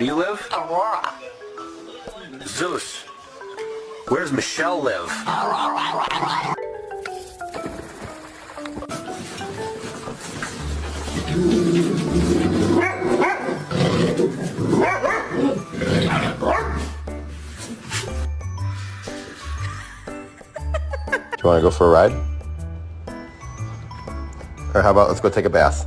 do you live? Aurora. Zeus. Where does Michelle live? Do you want to go for a ride? Or how about let's go take a bath?